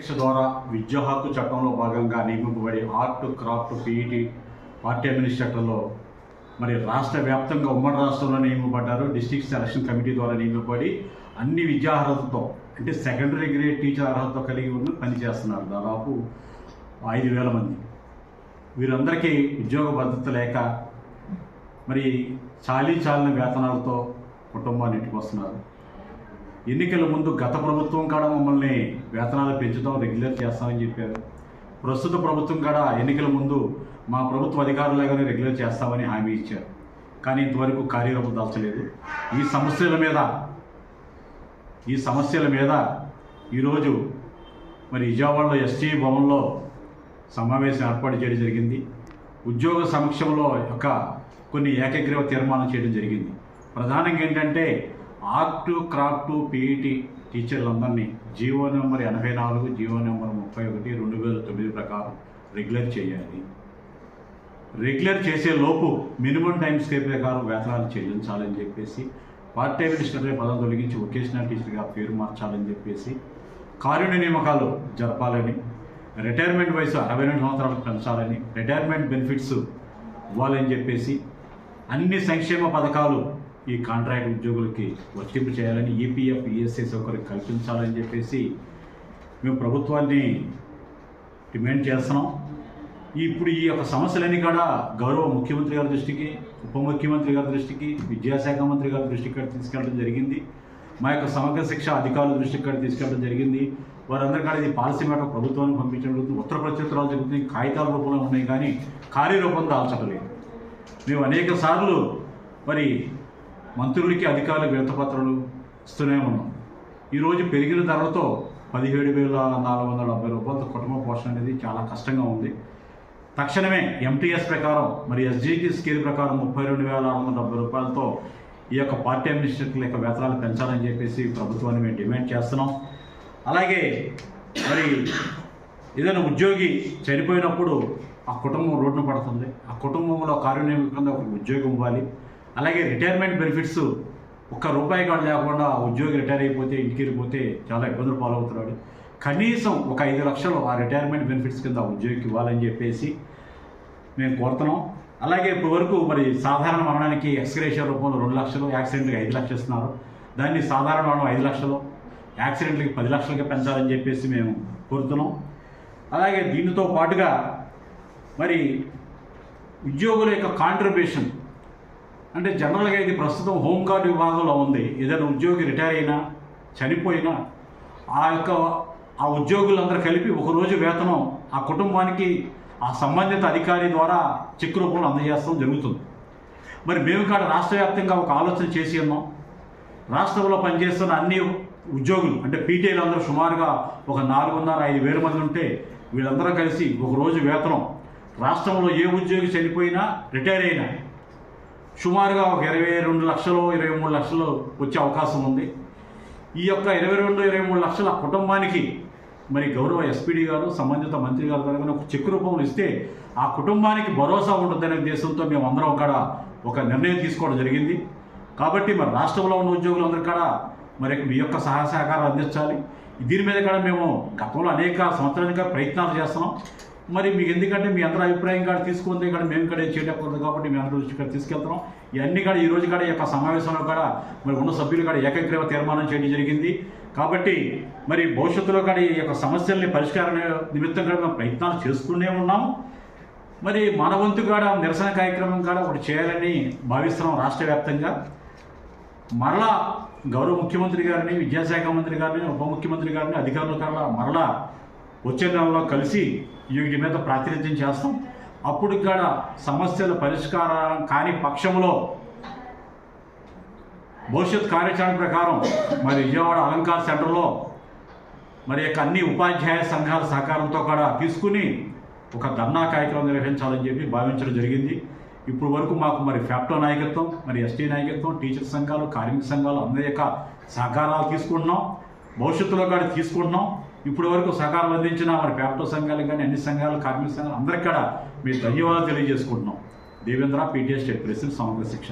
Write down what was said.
శిక్ష ద్వారా విద్యా హక్కు చట్టంలో భాగంగా నియమింపబడి art, craft, PET part time ఇన్స్ట్రక్టర్లో మరి రాష్ట్ర వ్యాప్తంగా ఉమ్మడి రాష్ట్రంలో నియమింపబడ్డారు. డిస్ట్రిక్ట్ సెలక్షన్ కమిటీ ద్వారా నియమింపబడి అన్ని విద్యా అర్హతతో అంటే సెకండరీ గ్రేడ్ టీచర్ అర్హతతో కలిగి ఉన్న పనిచేస్తున్నారు. దాదాపు 5,000 మంది. వీరందరికీ ఉద్యోగ భద్రత లేక మరి చాలీచాలని వేతనాలతో కుటుంబాన్ని నెట్టుకొస్తున్నారు. ఎన్నికల ముందు గత ప్రభుత్వం కూడా మమ్మల్ని వేతనాలు పెంచుతాం, రెగ్యులర్ చేస్తామని చెప్పారు. ప్రస్తుత ప్రభుత్వం కూడా ఎన్నికల ముందు మా ప్రభుత్వ అధికారులుగానే రెగ్యులర్ చేస్తామని హామీ ఇచ్చారు. కానీ ఇంతవరకు కార్యరూపం దాల్చలేదు. ఈ సమస్యల మీద ఈరోజు మరి విజయవాడలో ఎస్టీ భవన్లో సమావేశం ఏర్పాటు చేయడం జరిగింది. ఉద్యోగ సమక్షంలో కొన్ని ఏకగ్రీవ తీర్మానం చేయడం జరిగింది. ప్రధానంగా ఏంటంటే ఆర్ట్, క్రాఫ్ట్, పీఈటీ టీచర్లందరినీ జీవో నెంబర్ 84, జీవో నెంబర్ 31, 2009 ప్రకారం రెగ్యులర్ చేయాలి. రెగ్యులర్ చేసే లోపు మినిమం టైం స్కేల్ ప్రకారం వేతనాలు చెల్లించాలని చెప్పేసి, పార్ట్ టైం టీచర్ పదం తొలగించి వొకేషనల్ టీచర్గా పేరు మార్చాలని చెప్పేసి, కారుణ్య నియామకాలు జరపాలని, రిటైర్మెంట్ వయసు 62 సంవత్సరాలకు పెంచాలని, రిటైర్మెంట్ బెనిఫిట్స్ ఇవ్వాలని చెప్పేసి, అన్ని సంక్షేమ పథకాలు ఈ కాంట్రాక్ట్ ఉద్యోగులకి వర్తింపు చేయాలని, ఈపీఎఫ్, ఈఎస్ఐ సౌకర్యం కల్పించాలని చెప్పేసి మేము ప్రభుత్వాన్ని డిమాండ్ చేస్తున్నాం. ఇప్పుడు ఈ యొక్క సమస్యలన్నీ కూడా గౌరవ ముఖ్యమంత్రి గారి దృష్టికి, ఉప ముఖ్యమంత్రి గారి దృష్టికి, విద్యాశాఖ మంత్రి గారి దృష్టికి కూడా తీసుకెళ్ళడం జరిగింది. మా యొక్క సమగ్ర శిక్ష అధికారుల దృష్టికి కూడా తీసుకెళ్ళడం జరిగింది. వారందరూ కూడా ఇది పాలసీ మేరకు ప్రభుత్వానికి పంపించడం జరుగుతుంది. ఉత్తర ప్రత్యుత్తరాలు జరుగుతుంది, కాగితాల రూపంలో ఉన్నాయి కానీ కార్యరూపం దాల్చడం లేదు. మేము అనేక సార్లు మరి మంత్రులకి, అధికారులకు వినతిపత్రాలు ఇస్తూనే ఉన్నాం. ఈరోజు పెరిగిన ధరలతో 17,470 రూపాయలతో కుటుంబ పోషణ అనేది చాలా కష్టంగా ఉంది. తక్షణమే ఎంటీఎస్ ప్రకారం మరి ఎస్జీటీ స్కేల్ ప్రకారం 32,670 రూపాయలతో ఈ యొక్క పార్ట్ టైం ఇన్స్ట్రక్టర్ల యొక్క వేతనాలు పెంచాలని చెప్పేసి ప్రభుత్వాన్ని మేము డిమాండ్ చేస్తున్నాం. అలాగే మరి ఏదైనా ఉద్యోగి చనిపోయినప్పుడు ఆ కుటుంబం రోడ్డున పడుతుంది. ఆ కుటుంబంలో కార్యనిర్వహణలో ఒక ఉద్యోగం ఇవ్వాలి. అలాగే రిటైర్మెంట్ బెనిఫిట్స్ ₹1 కూడా లేకుండా ఉద్యోగి రిటైర్ అయిపోతే, ఇంటికి వెళ్ళిపోతే చాలా ఇబ్బందులు పాలవుతున్నాడు. కనీసం ఒక 5 లక్షలు ఆ రిటైర్మెంట్ బెనిఫిట్స్ కింద ఉద్యోగికి ఇవ్వాలని చెప్పేసి మేము కోరుతున్నాం. అలాగే ఇప్పటి వరకు మరి సాధారణ మరణానికి ఎక్స్గ్రేషియా రూపంలో 2 లక్షలు, యాక్సిడెంట్కి 5 లక్షలు ఇస్తున్నారు. దాన్ని సాధారణ మరణం 5 లక్షలు, యాక్సిడెంట్లకి 10 లక్షలకి పెంచాలని చెప్పేసి మేము కోరుతున్నాం. అలాగే దీనితో పాటుగా మరి ఉద్యోగుల యొక్క కాంట్రిబ్యూషన్ అంటే జనరల్గా ఇది ప్రస్తుతం హోంగార్డ్ విభాగంలో ఉంది. ఏదైనా ఉద్యోగి రిటైర్ అయినా, చనిపోయినా ఆ ఉద్యోగులందరూ కలిపి ఒకరోజు వేతనం ఆ కుటుంబానికి ఆ సంబంధిత అధికారి ద్వారా చెక్ రూపంలో అందజేస్తాం జరుగుతుంది. మరి మేము కూడా రాష్ట్ర వ్యాప్తంగా ఒక ఆలోచన చేసి ఉన్నాం. రాష్ట్రంలో పనిచేస్తున్న అన్ని ఉద్యోగులు అంటే పీటీఐలు అందరూ సుమారుగా ఒక 4,500 మంది ఉంటే వీళ్ళందరూ కలిసి ఒకరోజు వేతనం రాష్ట్రంలో ఏ ఉద్యోగి చనిపోయినా, రిటైర్ అయినా సుమారుగా ఒక 22 లక్షలు, 23 లక్షలు వచ్చే అవకాశం ఉంది. ఈ యొక్క 22, 23 లక్షల కుటుంబానికి మరి గౌరవ ఎస్పీడీ గారు, సంబంధిత మంత్రి గారు ద్వారా ఒక చెక్ రూపంలో ఇస్తే ఆ కుటుంబానికి భరోసా ఉంటుందనే ఉద్దేశంతో మేము అందరం కూడా ఒక నిర్ణయం తీసుకోవడం జరిగింది. కాబట్టి మరి రాష్ట్రంలో ఉన్న ఉద్యోగులందరూ కూడా మరి మీ యొక్క సహాయ సహకారాలు అందించాలి. దీని మీద కూడా మేము గతంలో అనేక సంవత్సరాలుగా ప్రయత్నాలు చేస్తున్నాం. మరి మీకు ఎందుకంటే మీ అందరూ అభిప్రాయం కూడా తీసుకుంటే కూడా మేము కూడా చేయకూడదు కాబట్టి మీ అందరూ దృష్టి కూడా తీసుకెళ్తున్నాం. ఇవన్నీ కూడా ఈ రోజు కూడా ఈ యొక్క సమావేశంలో కూడా మరి ఉన్న సభ్యులు కూడా ఏకగ్రీవ తీర్మానం చేయడం జరిగింది. కాబట్టి మరి భవిష్యత్తులో కూడా ఈ యొక్క సమస్యల్ని పరిష్కారం నిమిత్తం కూడా మేము ప్రయత్నాలు చేస్తూనే ఉన్నాము. మరి మన వంతు కూడా నిరసన కార్యక్రమం కూడా ఒకటి చేయాలని భావిస్తున్నాం. రాష్ట్ర వ్యాప్తంగా మరలా గౌరవ ముఖ్యమంత్రి గారిని, విద్యాశాఖ మంత్రి గారిని, ఉప ముఖ్యమంత్రి గారిని, అధికారుల కల్లా మరలా వచ్చే నెలలో కలిసి వీటి మీద ప్రాతినిధ్యం చేస్తాం. అప్పుడు కూడా సమస్యల పరిష్కారం కాని పక్షంలో భవిష్యత్ కార్యాచరణ ప్రకారం మరి విజయవాడ అలంకార్ సెంటర్లో మరి యొక్క అన్ని ఉపాధ్యాయ సంఘాల సహకారంతో కూడా తీసుకుని ఒక ధర్నా కార్యక్రమం నిర్వహించాలని చెప్పి భావించడం జరిగింది. ఇప్పుడు వరకు మాకు మరి ఫ్యాప్టో నాయకత్వం, మరి ఎస్టీ నాయకత్వం, టీచర్ సంఘాలు, కార్మిక సంఘాలు అందరి యొక్క సహకారాలు తీసుకుంటున్నాం. భవిష్యత్తులో కూడా తీసుకుంటున్నాం. ఇప్పటి వరకు సహకారం అందించిన మరి ఫ్యాప్టో సంఘాలు కానీ, అన్ని సంఘాలు, కార్మిక సంఘాలు అందరికీ కూడా మేము ధన్యవాదాలు తెలియజేసుకుంటున్నాం. దేవేంద్ర, పీటీఎస్ స్టేట్ ప్రెసిడెంట్, సమగ్ర శిక్ష.